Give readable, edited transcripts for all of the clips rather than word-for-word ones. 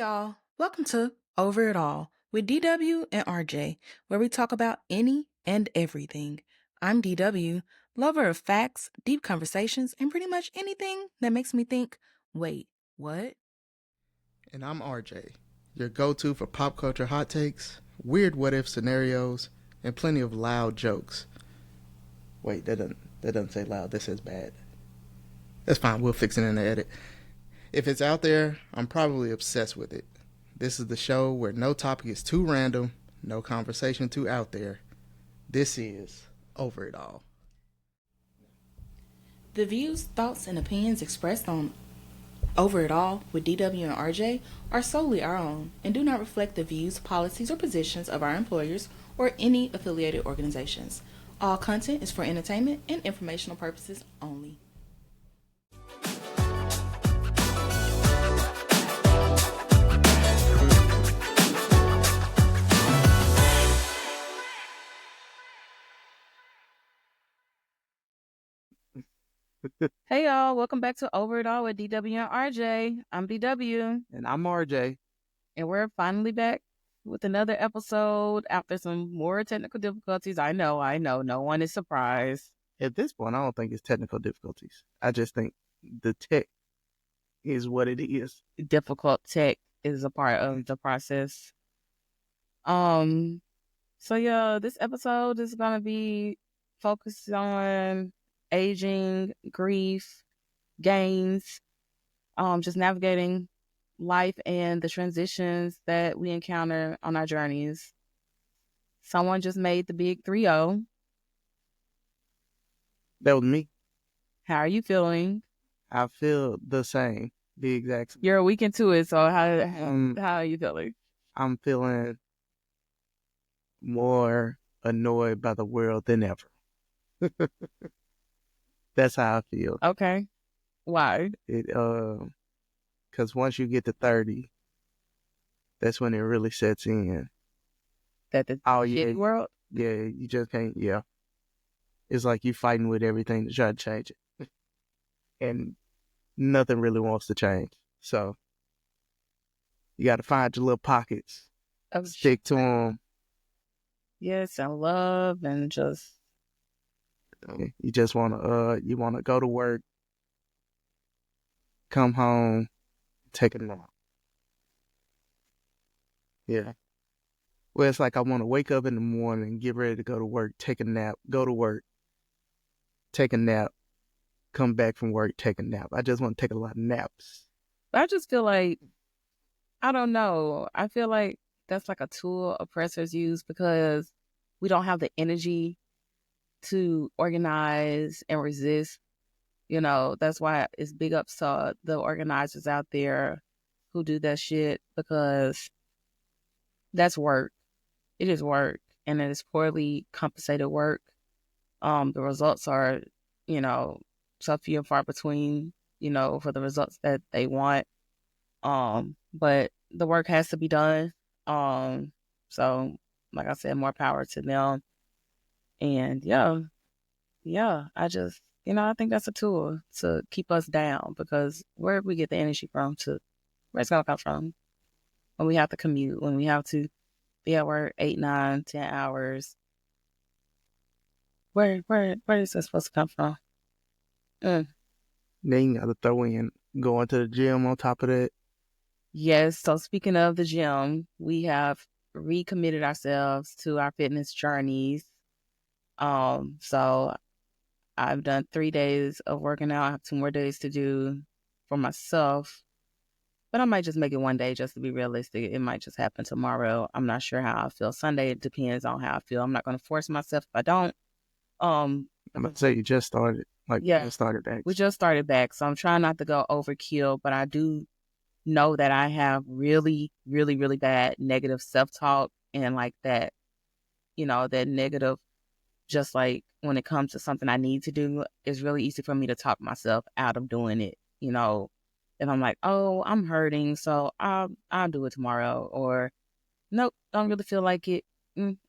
y'all. Welcome to Over It All with DW and RJ, where we talk about any and everything. I'm DW, lover of facts, deep conversations, and pretty much anything that makes me think, wait, what? And I'm RJ, your go-to for pop culture hot takes, weird what-if scenarios, and plenty of loud jokes. Wait, that doesn't say loud. That says bad. That's fine. We'll fix it in the edit. If it's out there, I'm probably obsessed with it. This is the show where no topic is too random, no conversation too out there. This is Over It All. The views, thoughts, and opinions expressed on Over It All with DW and RJ are solely our own and do not reflect the views, policies, or positions of our employers or any affiliated organizations. All content is for entertainment and informational purposes only. Hey y'all, welcome back to Over It All with DW and RJ. I'm DW. And I'm RJ. And we're finally back with another episode after some more technical difficulties. I know, no one is surprised. At this point, I don't think it's technical difficulties. I just think the tech is what it is. Difficult tech is a part of the process. So yeah, this episode is gonna be focused on aging, grief, gains, just navigating life and the transitions that we encounter on our journeys. Someone just made the big 3-0. That was me. How are you feeling? I feel the same, the exact same. You're a week into it, so how are you feeling? I'm feeling more annoyed by the world than ever. That's how I feel. Okay. Why? Because once you get to 30, that's when it really sets in. That the shitty world? Yeah, you just can't, yeah. It's like you fighting with everything to try to change it. And nothing really wants to change. So you got to find your little pockets. Stick to them. Yes, and love and just... You just want to go to work, come home, take a nap. Yeah. Well, it's like I want to wake up in the morning, get ready to go to work, take a nap, go to work, take a nap, come back from work, take a nap. I just want to take a lot of naps. I just feel like, I don't know. I feel like that's like a tool oppressors use because we don't have the energy to organize and resist. You know, that's why it's big ups to the organizers out there who do that shit, because that's work. It is work, and it is poorly compensated work. The results are, so few and far between, for the results that they want. But the work has to be done. So like I said, more power to them. And yeah, I just, I think that's a tool to keep us down, because where we get the energy from where it's going to come from when we have to commute, when we have to be at work 8, 9, 10 hours. Where is that supposed to come from? Then you got to throw in going to the gym on top of that. Yes. So speaking of the gym, we have recommitted ourselves to our fitness journeys. So I've done 3 days of working out. I have 2 more days to do for myself, but I might just make it one day just to be realistic. It might just happen tomorrow. I'm not sure how I feel Sunday. It depends on how I feel. I'm not going to force myself if I don't. I'm going to say you just started. Yeah, just started back. We just started back. So I'm trying not to go overkill, but I do know that I have really, really, really bad negative self-talk, and like that, that negative, just like when it comes to something I need to do, it's really easy for me to talk myself out of doing it. If I'm like, oh, I'm hurting, so I'll do it tomorrow, or nope, don't really feel like it.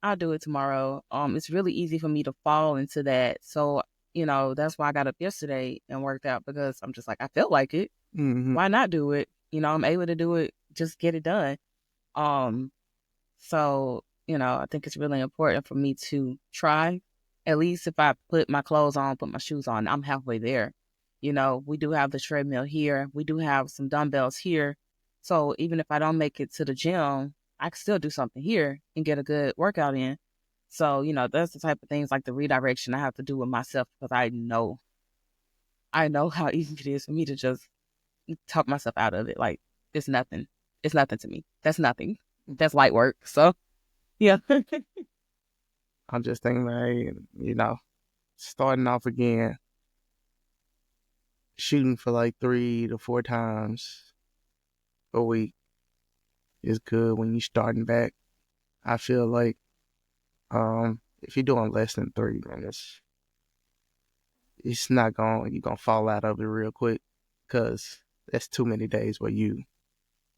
I'll do it tomorrow. It's really easy for me to fall into that. So, that's why I got up yesterday and worked out, because I'm just like, I felt like it. Mm-hmm. Why not do it? I'm able to do it just get it done. So, I think it's really important for me to try. At least if I put my clothes on, put my shoes on, I'm halfway there. We do have the treadmill here. We do have some dumbbells here. So even if I don't make it to the gym, I can still do something here and get a good workout in. So, that's the type of things like the redirection I have to do with myself because I know how easy it is for me to just talk myself out of it. Like, it's nothing. It's nothing to me. That's nothing. That's light work. So, yeah. I'm just thinking, like, starting off again, shooting for like 3 to 4 times a week is good when you're starting back. I feel like if you're doing less than 3, man, it's not you're gonna fall out of it real quick because that's too many days where you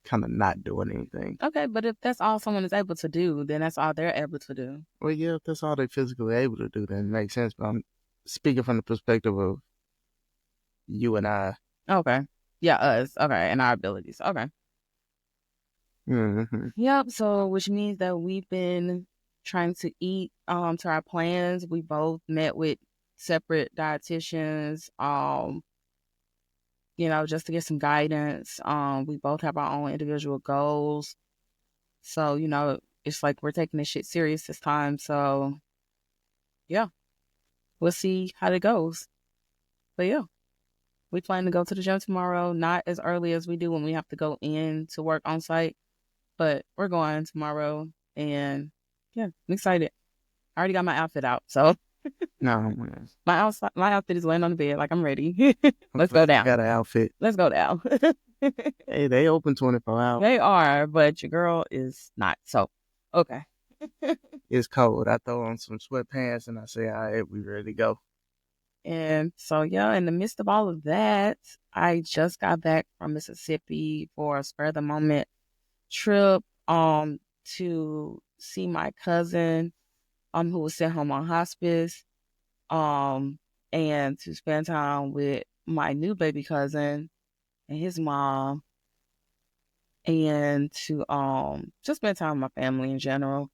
kind of not doing anything. Okay, but if that's all someone is able to do, then that's all they're able to do. Well, yeah, if that's all they're physically able to do, then it makes sense. But I'm speaking from the perspective of you and I. Okay. Yeah, us. Okay, and our abilities. Okay. Mm-hmm. Yep. So, which means that we've been trying to eat to our plans. We both met with separate dietitians. Just to get some guidance. We both have our own individual goals. So, it's like we're taking this shit serious this time. So, yeah, we'll see how it goes. But yeah, we plan to go to the gym tomorrow, not as early as we do when we have to go in to work on site, but we're going tomorrow. And yeah, I'm excited. I already got my outfit out. So, No, man. my outfit is laying on the bed. Like, I'm ready. Let's go down. Got an outfit. Let's go down. Hey, they open 24 hours. They are, but your girl is not. So, okay. It's cold. I throw on some sweatpants and I say, all right, we ready to go. And so, yeah, in the midst of all of that, I just got back from Mississippi for a spur of the moment trip to see my cousin who was sent home on hospice and to spend time with my new baby cousin and his mom and to just spend time with my family in general.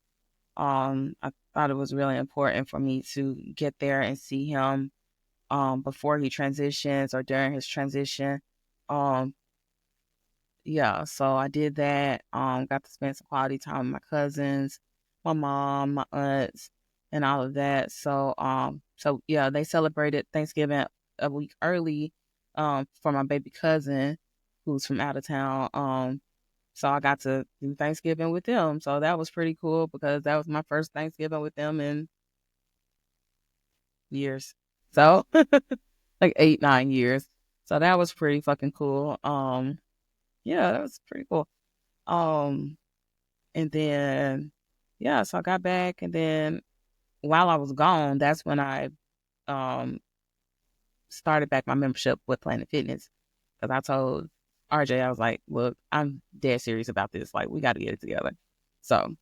I thought it was really important for me to get there and see him before he transitions or during his transition. Yeah, so I did that. Got to spend some quality time with my cousins, my mom, my aunts, and all of that. So yeah, they celebrated Thanksgiving a week early for my baby cousin who's from out of town. So I got to do Thanksgiving with them. So that was pretty cool because that was my first Thanksgiving with them in years. So like 8, 9 years. So that was pretty fucking cool. Yeah, that was pretty cool. Um, and then yeah, so I got back and then while I was gone, that's when I started back my membership with Planet Fitness. Because I told RJ, I was like, look, I'm dead serious about this. Like, we got to get it together. So,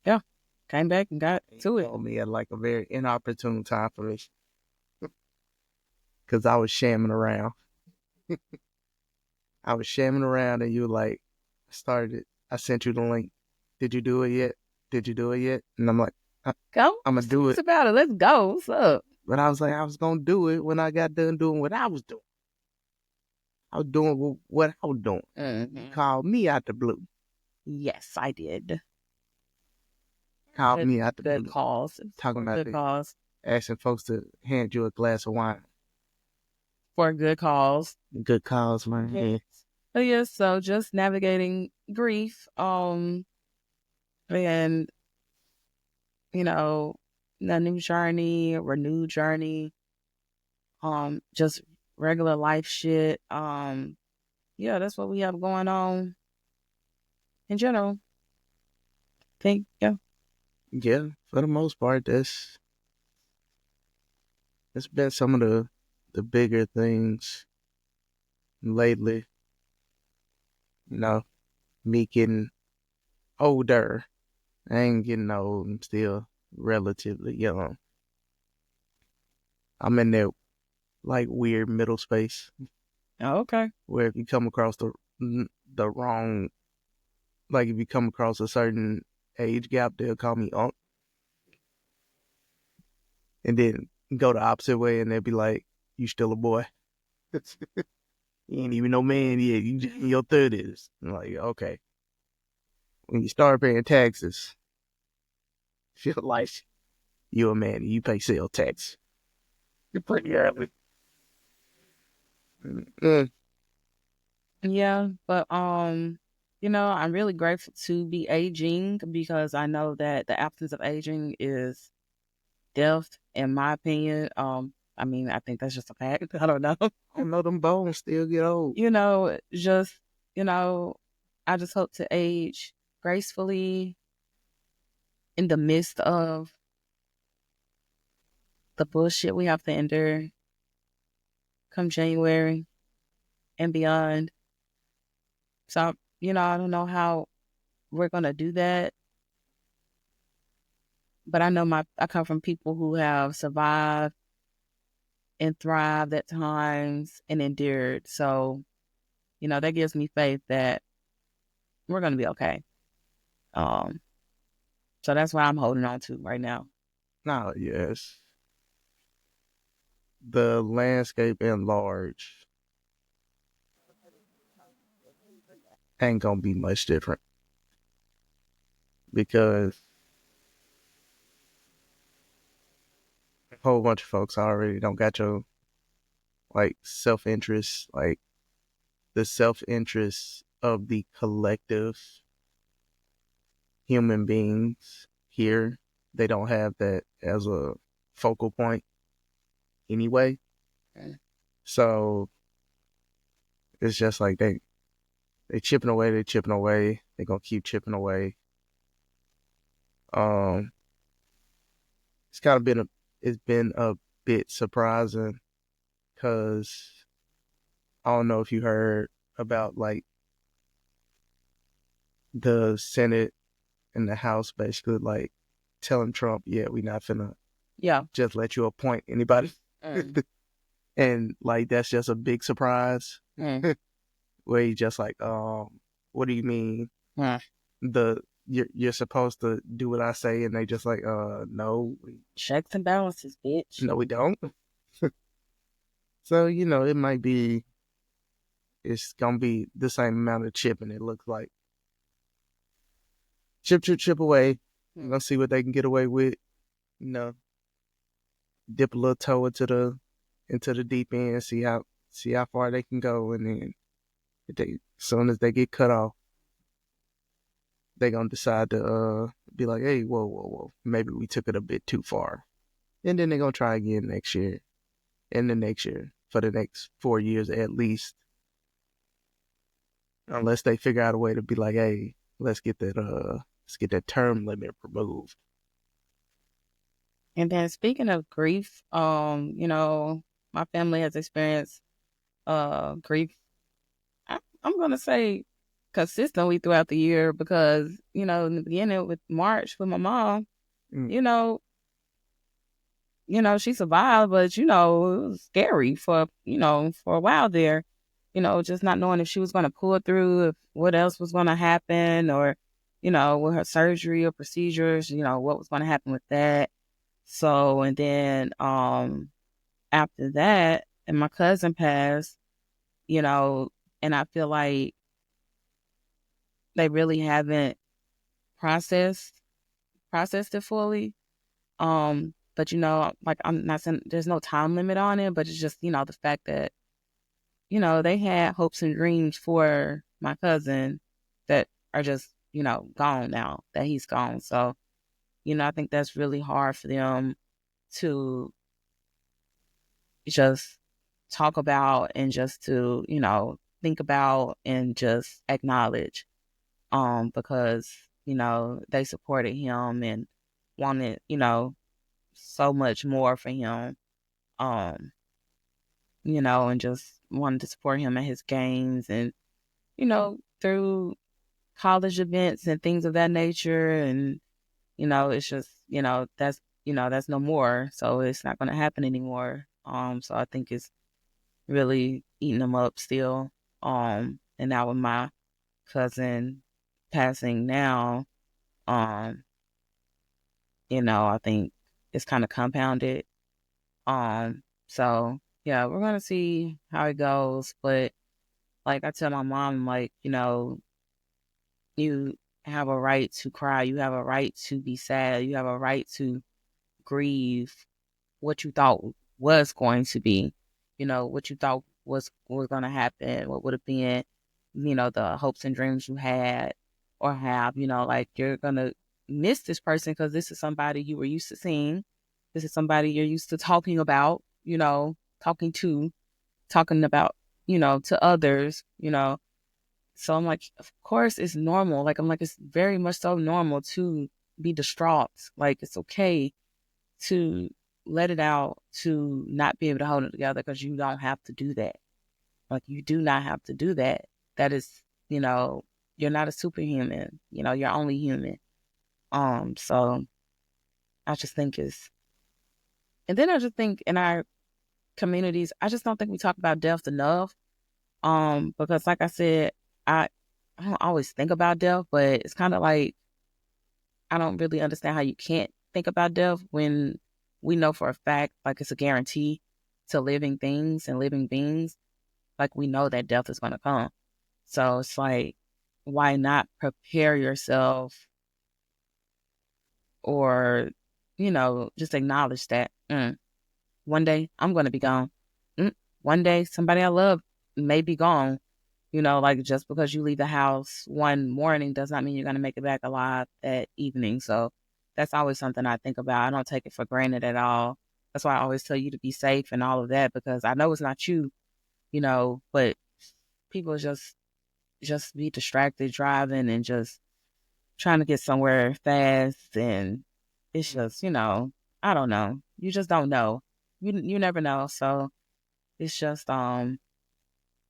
yeah, came back and got to it. Told me at like a very inopportune time for me. Because I was shamming around. I was shamming around and you were like, I sent you the link. Did you do it yet? Did you do it yet? And I'm like, Go. I'm going to do it. It's about it. Let's go. What's up? But I was like, I was going to do it when I got done doing what I was doing. I was doing what I was doing. Mm-hmm. You called me out the blue. Yes, I did. Called me out the blue. Good calls. Talking about good calls. Asking folks to hand you a glass of wine. For good calls. Good calls, man. Yes. But yeah, so just navigating grief. And a new journey, a renewed journey. Just regular life shit. Yeah, that's what we have going on in general. Think, yeah. Yeah, for the most part, it's been some of the bigger things lately. Me getting older. I ain't getting old. I'm still relatively young. I'm in that like weird middle space. Oh, okay. Where if you come across the the wrong, like if you come across a certain age gap, they'll call me unc. And then go the opposite way and they'll be like, you still a boy. You ain't even no man yet. You just in your 30s. I'm like, okay. When you start paying taxes, feel like you're a man and you pay sales tax. You're pretty early. Yeah, but I'm really grateful to be aging because I know that the absence of aging is death, in my opinion. I think that's just a fact. I don't know. I know them bones still get old. Just I just hope to age gracefully in the midst of the bullshit we have to endure come January and beyond. So, I don't know how we're going to do that, but I know I come from people who have survived and thrived at times and endured. So, that gives me faith that we're going to be okay. So that's what I'm holding on to right now. Nah, yes. The landscape in large ain't gonna be much different because a whole bunch of folks already don't got your like self-interest, like the self-interest of the collective human beings here. They don't have that as a focal point anyway. Okay. So it's just like they chipping away, they're gonna keep chipping away. It's kind of been a bit surprising because I don't know if you heard about like the Senate and the House basically like telling Trump, yeah, we not finna just let you appoint anybody. And like that's just a big surprise. Where he just like, what do you mean? You're supposed to do what I say, and they just like, no. Checks and balances, bitch. No, we don't. So, it might be, it's gonna be the same amount of chipping, it looks like. Chip away. I'm gonna see what they can get away with. Dip a little toe into the deep end, see how far they can go, and then as soon as they get cut off, they gonna decide to be like, hey, whoa, maybe we took it a bit too far. And then they're gonna try again next year, and the next year, for the next 4 years at least. Unless they figure out a way to be like, hey, let's get that term limit removed. And then speaking of grief, my family has experienced grief. I'm gonna say consistently throughout the year because in the beginning with March with my mom, she survived, but it was scary for a while there. Just not knowing if she was gonna pull through, if what else was gonna happen, or with her surgery or procedures, what was gonna happen with that. So and then after that, and my cousin passed, and I feel like they really haven't processed it fully. But like I'm not saying there's no time limit on it, but it's just, the fact that, they had hopes and dreams for my cousin that are just, gone now that he's gone. So, I think that's really hard for them to just talk about and just to, think about and just acknowledge. Because, they supported him and wanted, so much more for him. And just wanted to support him at his games and, through college events and things of that nature. And, it's just, that's no more. So it's not going to happen anymore. So I think it's really eating them up still. And now with my cousin passing now, I think it's kind of compounded. So yeah, we're gonna see how it goes. But like I tell my mom, like, you have a right to cry, you have a right to be sad, you have a right to grieve what you thought was going to be, what you thought was going to happen, what would have been, the hopes and dreams you had or have, like you're going to miss this person because this is somebody you were used to seeing. This is somebody you're used to talking about, talking about, to others. So I'm like, of course it's normal. Like, I'm like, it's very much so normal to be distraught. Like, it's okay to let it out, to not be able to hold it together, because you don't have to do that. Like, you do not have to do that. That is, you're not a superhuman. You're only human. So I just think and then I just think in our communities, I just don't think we talk about death enough. Because like I said, I I don't always think about death, but it's kind of like I don't really understand how you can't think about death when we know for a fact, like it's a guarantee to living things and living beings. Like, we know that death is going to come. So it's like, why not prepare yourself, or, just acknowledge that one day I'm going to be gone. One day somebody I love may be gone. Like, just because you leave the house one morning does not mean you're going to make it back alive that evening. So that's always something I think about. I don't take it for granted at all. That's why I always tell you to be safe and all of that, because I know it's not you, but people just be distracted driving and just trying to get somewhere fast. And it's just, I don't know. You just don't know. You never know. So it's just,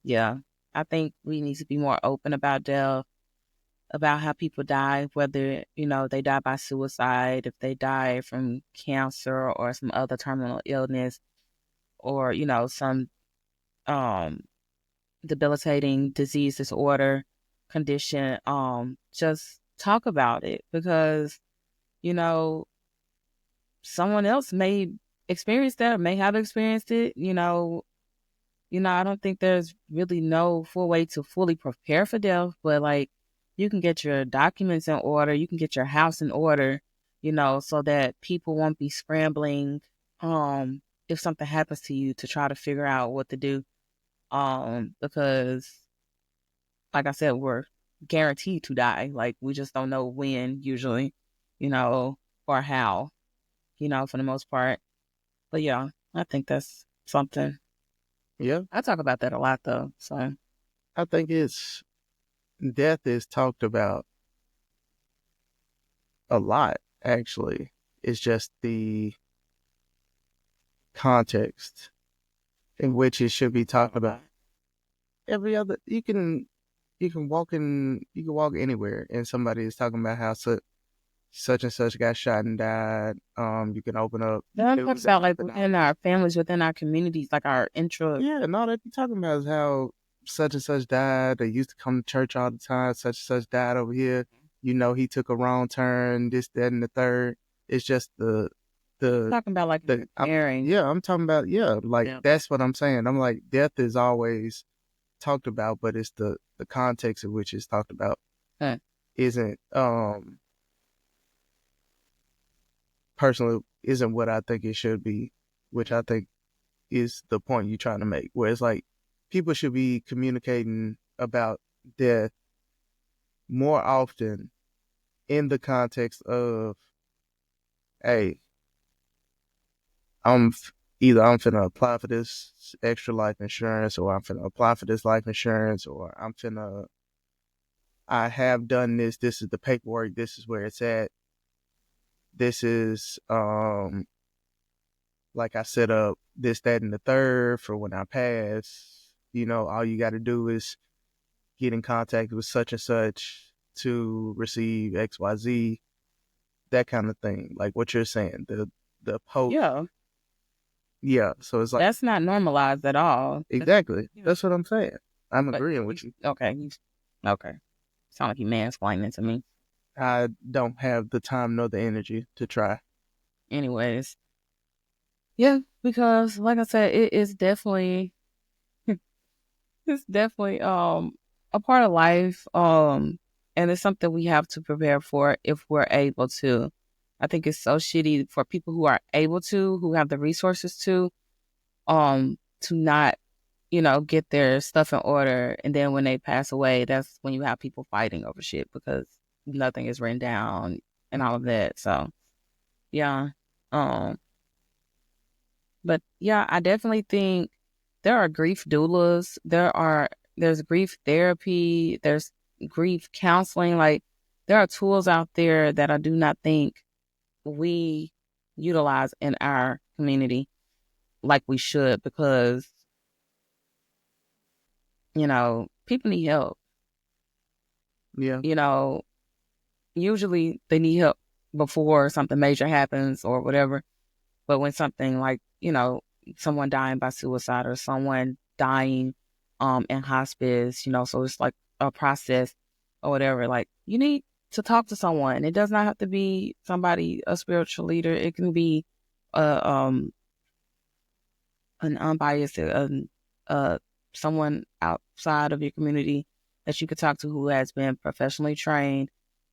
yeah, I think we need to be more open about death, about how people die, whether, they die by suicide, if they die from cancer or some other terminal illness, or, some um debilitating disease, disorder, condition. Just talk about it, because, you know, someone else may experience that, or may have experienced it. I don't think there's really no full way to fully prepare for death, but like, you can get your documents in order, you can get your house in order, so that people won't be scrambling if something happens to you, to try to figure out what to do. Because like I said, we're guaranteed to die. Like, we just don't know when usually, or how, for the most part. But yeah, I think that's something. Yeah, I talk about that a lot though. So I think death is talked about a lot, actually. It's just the context in which it should be talked about. Every other, you can walk anywhere and somebody is talking about how such and such got shot and died. You can open up then I'm talking news about, like, and within our families, within our communities, like our intro. yeah, and all that you're talking about is how such and such died. They used to come to church all the time. Such and such died over here. He took a wrong turn. This, that, and the third. It's just I'm the talking about, like, preparing. I'm talking about like Yeah. that's what I'm saying. I'm like, death is always talked about, but it's the context in which it's talked about Huh. isn't personally isn't what I think it should be, which I think is the point you're trying to make, where it's like people should be communicating about death more often in the context of, hey, either I'm finna apply for this extra life insurance, or I'm finna apply for this life insurance, or I have done this. This is the paperwork. This is where it's at. This is, like I set up this, that, and the third for when I pass. All you got to do is get in contact with such and such to receive XYZ, that kind of thing. Like what you're saying, the post. Yeah. Yeah. So it's like, That's not normalized at all. exactly. That's what I'm saying. I'm agreeing with you. Okay. Okay. Sound like you mansplaining to me. I don't have the time nor the energy to try. Anyways. Yeah, because like I said, it is definitely it's definitely a part of life. And it's something we have to prepare for if we're able to. I think it's so shitty for people who are able to, who have the resources to not, get their stuff in order. And then when they pass away, that's when you have people fighting over shit because nothing is written down and all of that. So yeah. Um, but yeah, I definitely think there are grief doulas. There's grief therapy. There's grief counseling. Like there are tools out there that I do not think we utilize in our community like we should because, people need help. Yeah. Usually they need help before something major happens or whatever. But when something like, someone dying by suicide or someone dying in hospice, so it's like a process or whatever, like you need to talk to someone. It does not have to be somebody, a spiritual leader. It can be an unbiased, someone outside of your community that you could talk to who has been professionally trained,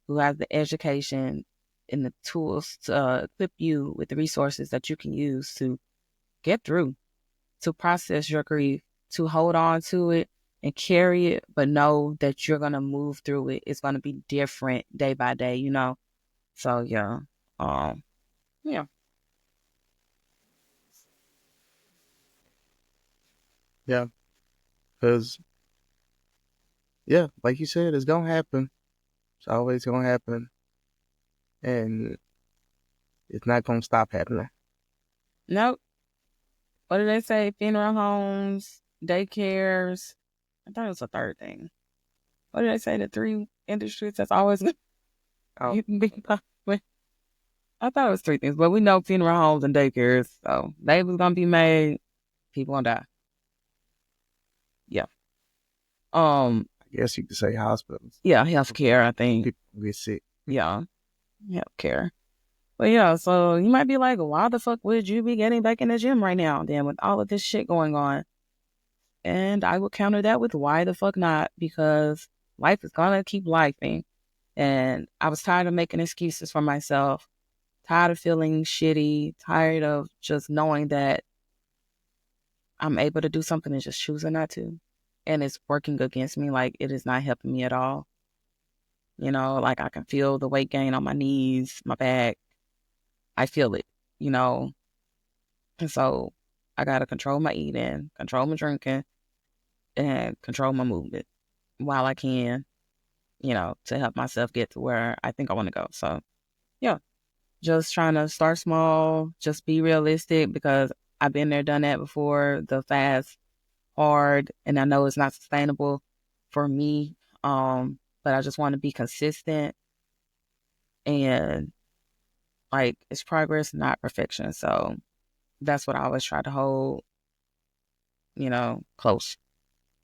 who has the education and the tools to equip you with the resources that you can use to get through, to process your grief, to hold on to it and carry it, but know that you're going to move through it. It's going to be different day by day, So, yeah. Yeah. Yeah. Because, yeah, like you said, it's going to happen. It's always going to happen. And it's not going to stop happening. Nope. What did they say? Funeral homes, daycares. I thought it was a third thing. What did they say? The three industries that's always Oh, you can be popular. I thought it was three things, but we know funeral homes and daycares. So babies gonna be made, people gonna die. Yeah. I guess you could say hospitals. Yeah, healthcare, I think. People get sick. Yeah. Healthcare. But yeah, so you might be like, why the fuck would you be getting back in the gym right now then with all of this shit going on? And I would counter that with why the fuck not? Because life is gonna keep lifing. And I was tired of making excuses for myself, tired of feeling shitty, tired of just knowing that I'm able to do something and just choosing not to. And it's working against me. Like it is not helping me at all. Like I can feel the weight gain on my knees, my back. I feel it, you know. And so I got to control my eating, control my drinking, and control my movement while I can, to help myself get to where I think I want to go. So, yeah, just trying to start small, just be realistic because I've been there, done that before. The fast, hard, and I know it's not sustainable for me. But I just want to be consistent and like it's progress, not perfection. So that's what I always try to hold, close.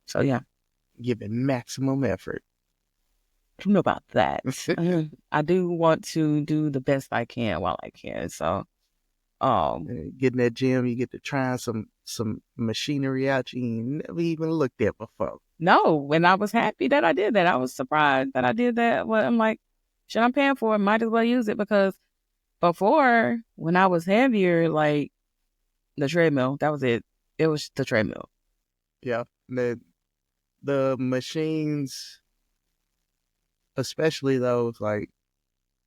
So yeah. Giving maximum effort. I don't know about that. I do want to do the best I can while I can. So Get in that gym, you get to try some machinery out you never even looked at before. No, and I was happy that I did that. I was surprised that I did that. Well, I'm like, shit, I'm paying for it. Might as well use it because before, when I was heavier, like the treadmill, that was it. It was the treadmill. Yeah. The machines, especially those like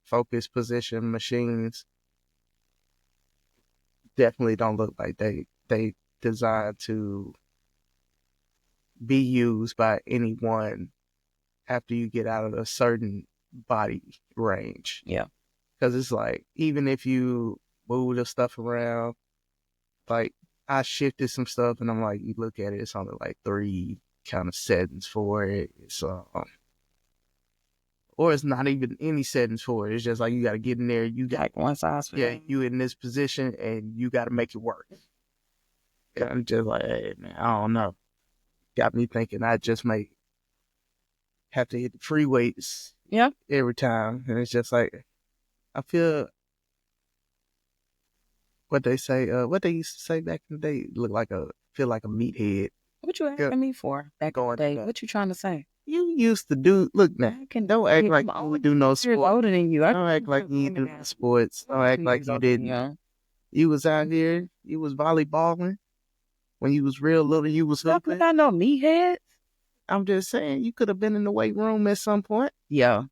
focus position machines, definitely don't look like they designed to be used by anyone after you get out of a certain body range. Yeah. Because it's like, even if you move the stuff around, like I shifted some stuff and I'm like, you look at it, it's only like 3 kind of settings for it. It's or it's not even any settings for it. It's just like you got to get in there. You got like one size. Yeah, you in this position and you got to make it work. And I'm just like, hey man, I don't know. got me thinking I just might have to hit the free weights every time. And it's just like, I feel what they say, what they used to say back in the day, feel like a meathead. What you asking me for back in the day? What you trying to say? You used to do, look now, don't act like you would do no sports. Older than you. Don't act like you do no sports. Don't act like you didn't. You was out here, you was volleyballing. When you was real little, you was hooping. I know meatheads. I'm just saying, you could have been in the weight room at some point. Yeah.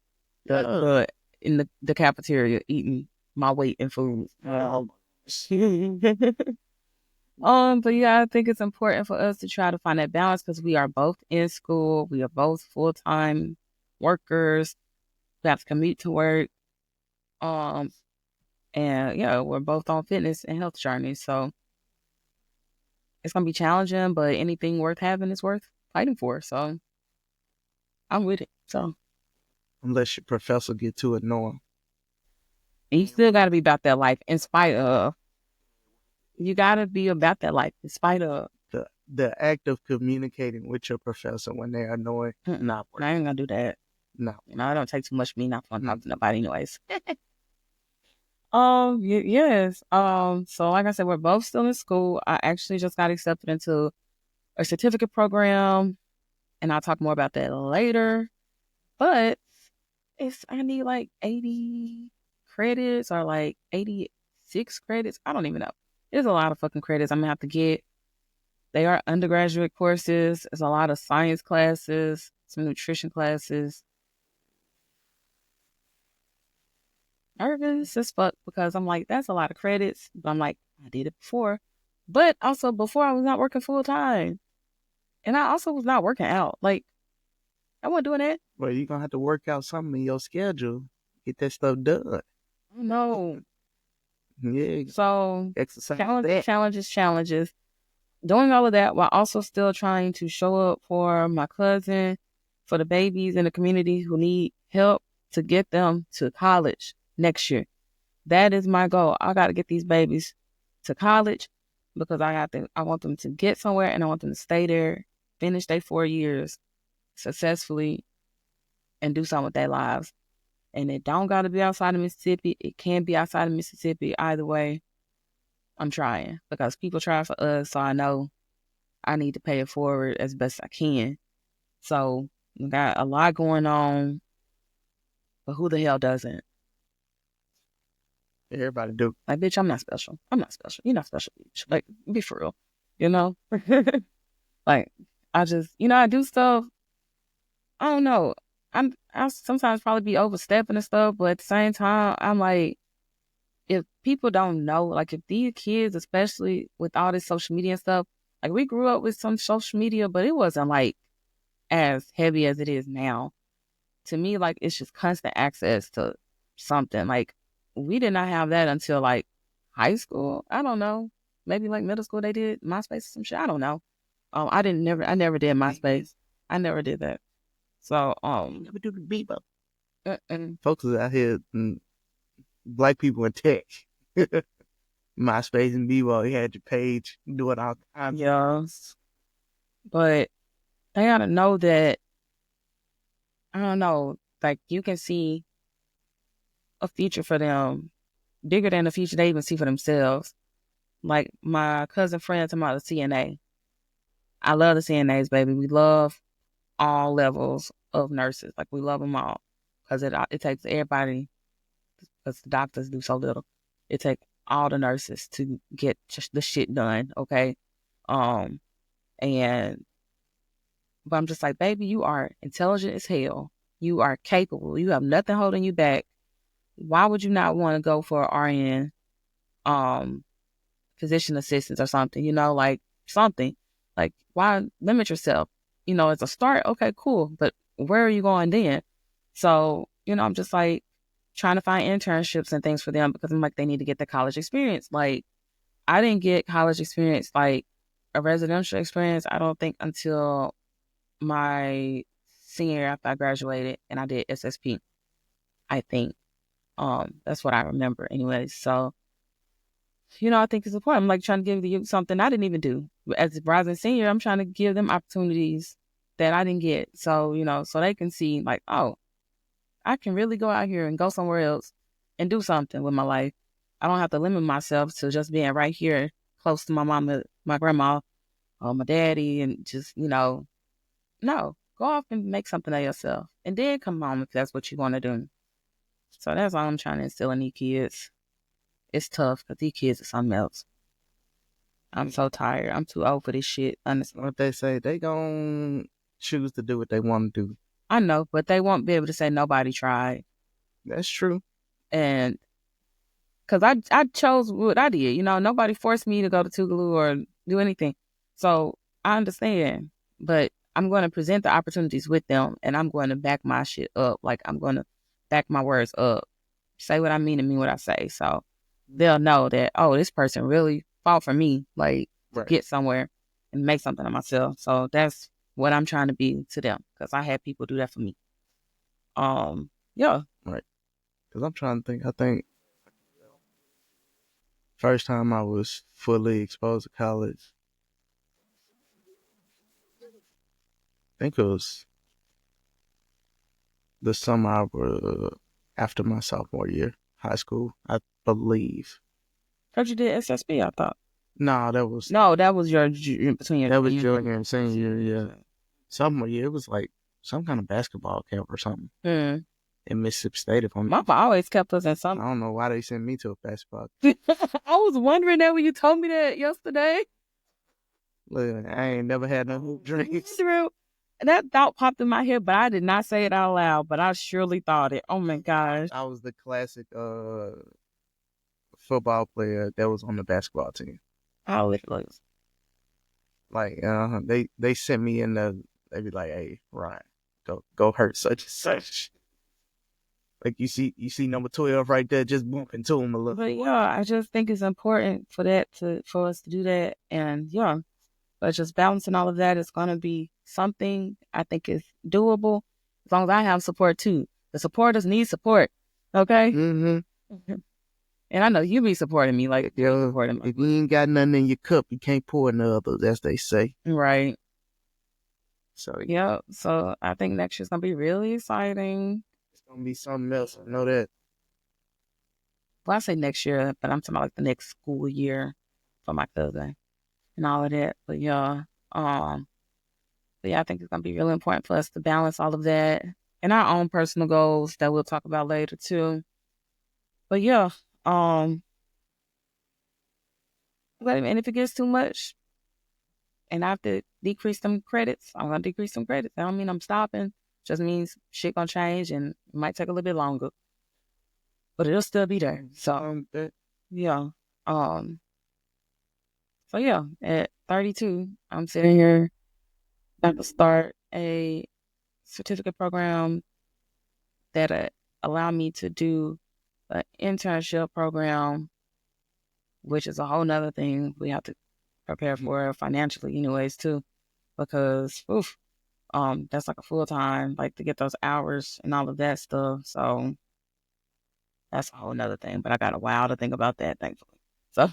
In the cafeteria eating my weight in food. But yeah, I think it's important for us to try to find that balance because we are both in school. We are both full-time workers. We have to commute to work. And yeah, we're both on fitness and health journeys. So it's going to be challenging, but anything worth having is worth fighting for. So I'm with it. So unless your professor get too annoying. And you still got to be about that life in spite of. You got to be about that life in spite of. The act of communicating with your professor when they're annoyed. No, I ain't going to do that. No. I don't take too much of me not to talk to nobody anyways. Yes. So like I said, we're both still in school. I actually just got accepted into a certificate program, and I'll talk more about that later. But I need like 80 credits or like 86 credits. I don't even know. There's a lot of fucking credits I'm gonna have to get. They are undergraduate courses. There's a lot of science classes, some nutrition classes. Nervous as fuck because I'm like, that's a lot of credits. But I'm like, I did it before. But also before I was not working full time. And I also was not working out. Like, I wasn't doing that. Well, you're going to have to work out something in your schedule. Get that stuff done. No. Yeah. So, exercise. Challenges. Doing all of that while also still trying to show up for my cousin, for the babies in the community who need help to get them to college next year. That is my goal. I got to get these babies to college because I want them to get somewhere and I want them to stay there, finish their 4 years successfully, and do something with their lives. And it don't got to be outside of Mississippi. It can be outside of Mississippi. Either way, I'm trying because people try for us. So I know I need to pay it forward as best I can. So we got a lot going on, but who the hell doesn't? Everybody do. Like, bitch, I'm not special. I'm not special. You're not special, bitch. Like, be for real. You know? Like, I just, I do stuff. I don't know. I sometimes probably be overstepping and stuff, but at the same time, I'm like, if people don't know, like if these kids, especially with all this social media and stuff, like we grew up with some social media, but it wasn't like as heavy as it is now. To me, like it's just constant access to something. Like we did not have that until like high school. I don't know. Maybe like middle school they did MySpace or some shit. I don't know. I never did MySpace. I never did that. So never do the Bebo. Folks is out here, black people in tech. MySpace and Bebo, you had your page, doing all kinds. Yes. But they gotta know that, I don't know, like you can see a future for them bigger than the future they even see for themselves. Like my cousin friend talking about the CNA. I love the CNAs, baby. We love all levels of nurses. Like we love them all because it takes everybody, because the doctors do so little. It takes all the nurses to get just the shit done, okay? But I'm just like, baby, you are intelligent as hell. You are capable. You have nothing holding you back. Why would you not want to go for an RN, physician assistants or something? Like something. Like, why limit yourself? As a start, okay, cool. But where are you going then? So, I'm just like trying to find internships and things for them because I'm like, they need to get the college experience. Like, I didn't get college experience, like a residential experience, I don't think until my senior year after I graduated and I did SSP, I think. That's what I remember anyways. So I think it's important. I'm like trying to give the youth something I didn't even do. As a rising senior, I'm trying to give them opportunities that I didn't get. So, so they can see like, oh, I can really go out here and go somewhere else and do something with my life. I don't have to limit myself to just being right here close to my mama, my grandma, or my daddy, and just, no, go off and make something of yourself and then come home if that's what you want to do. So that's all I'm trying to instill in these kids. It's tough because these kids are something else. I'm so tired. I'm too old for this shit, honestly. What they say, they gon' choose to do what they want to do. I know, but they won't be able to say nobody tried. That's true. And because I chose what I did. Nobody forced me to go to Tougaloo or do anything. So I understand. But I'm going to present the opportunities with them, and I'm going to back my shit up. Like, I'm going to back my words up. Say what I mean and mean what I say. So they'll know that, oh, this person really fought for me, like, to get somewhere and make something of myself. So that's what I'm trying to be to them, because I had people do that for me. Yeah. Right. Because I'm trying to think. I think first time I was fully exposed to college, I think it was the summer after my sophomore year, high school, I believe. Heard you did SSB, I thought. No, that was your between your. That was junior and senior year, yeah. Sophomore year, it was like some kind of basketball camp or something. In Mississippi State, if I'm. Mama always kept us in something. I don't know why they sent me to a basketball. I was wondering that when you told me that yesterday. Look, I ain't never had no hoop dreams. That thought popped in my head, but I did not say it out loud. But I surely thought it. Oh my gosh! I was the classic football player that was on the basketball team. Oh, it looks like they sent me in the. They be like, "Hey, Ryan, go hurt such and such." Like you see number 12 right there, just bumping to him a little. But yeah, I just think it's important for us to do that, and yeah, but just balancing all of that is gonna be something I think is doable as long as I have support too. The supporters need support, okay? Mm-hmm. And I know you be supporting me, like you're supporting me. If you ain't got nothing in your cup, you can't pour in the others, as they say. Right. So yeah, so I think next year's gonna be really exciting. It's gonna be something else. I know that. Well, I say next year, but I'm talking about like the next school year for my cousin and all of that. But yeah, I think it's gonna be really important for us to balance all of that and our own personal goals that we'll talk about later too. But yeah, and if it gets too much and I have to decrease some credits, I'm gonna decrease some credits. I don't mean I'm stopping. It just means shit gonna change and it might take a little bit longer. But it'll still be there. So yeah. So yeah, at 32, I'm sitting here about to start a certificate program that allow me to do an internship program, which is a whole nother thing we have to prepare for financially anyways too, because that's like a full time, like to get those hours and all of that stuff. So that's a whole nother thing, but I got a while to think about that, thankfully. So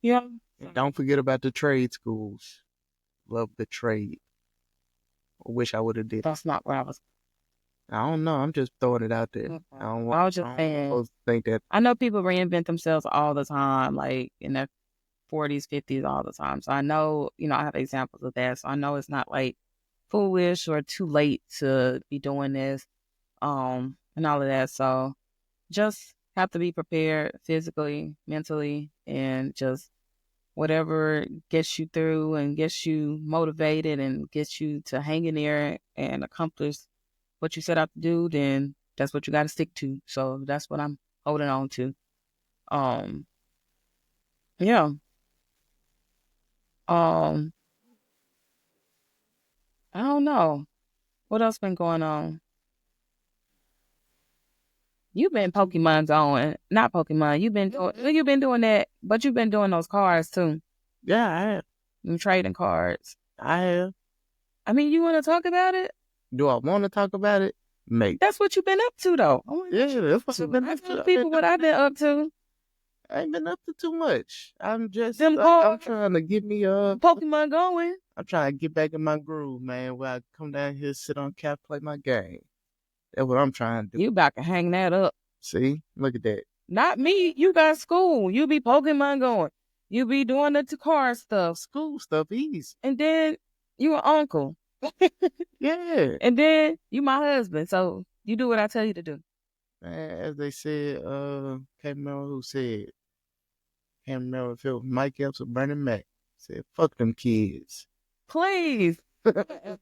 yeah. And don't forget about the trade schools. Love the trade. I wish I would have did. That's not where I was. I don't know. I'm just throwing it out there. I was just saying. Think that. I know people reinvent themselves all the time, like in their 40s, 50s, all the time. So I know, I have examples of that. So I know it's not like foolish or too late to be doing this, and all of that. So just have to be prepared physically, mentally, and just whatever gets you through and gets you motivated and gets you to hang in there and accomplish what you set out to do, then that's what you got to stick to. So that's what I'm holding on to. Yeah. I don't know. What else been going on? You've been Pokemon going. Not Pokemon. You've been doing that, but you've been doing those cards too. Yeah, I have. You trading cards. I have. I mean, you want to talk about it? Do I want to talk about it? Maybe. That's what you've been up to, though. Yeah, that's what I've been up to. People what I've been up to. I ain't been up to too much. I'm just, Them I'm trying to get me Pokemon going. I'm trying to get back in my groove, man, where I come down here, sit on couch, play my game. That's what I'm trying to do. You about to hang that up. See? Look at that. Not me. You got school. You be Pokemon going. You be doing the car stuff. School stuff, easy. And then you an uncle. Yeah. And then you my husband. So you do what I tell you to do. Man, as they said, can't remember who said. Can't remember if it was Mike Epps or Bernie Mac. Said, fuck them kids. Please.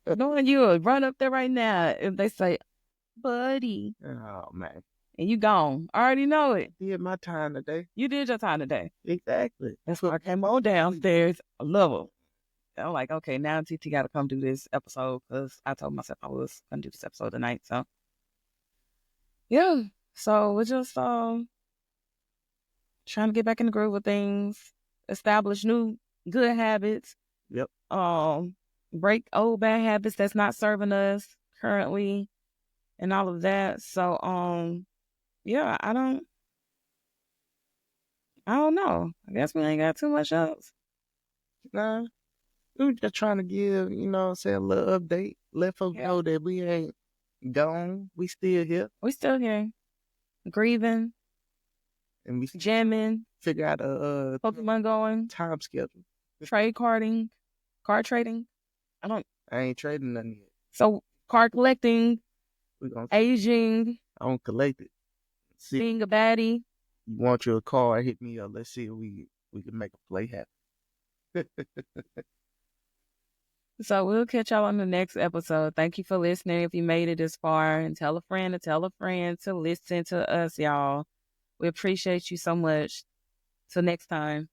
Knowing you would run up there right now if they say, buddy. Oh, man. And you gone. I already know it. Did my time today. You did your time today. Exactly. That's why I came on downstairs. I love them. I'm like, okay, now TT got to come do this episode because I told myself I was going to do this episode tonight. So, yeah. So we're just trying to get back in the groove of things, establish new good habits. Yep. Break old bad habits that's not serving us currently and all of that. So, yeah, I don't know. I guess we ain't got too much else. Nah. We were just trying to give, you know what I'm saying, a little update. Let folks know that we ain't gone. We still here. We still here. Grieving. And we jamming. Figure out a Pokemon going. time schedule. Card trading. I ain't trading nothing yet. So card collecting. We gonna aging. I don't collect it. See, being a baddie. You want your card, hit me up. Let's see if we can make a play happen. So we'll catch y'all on the next episode. Thank you for listening. If you made it this far, and tell a friend to listen to us, y'all. We appreciate you so much. Till next time.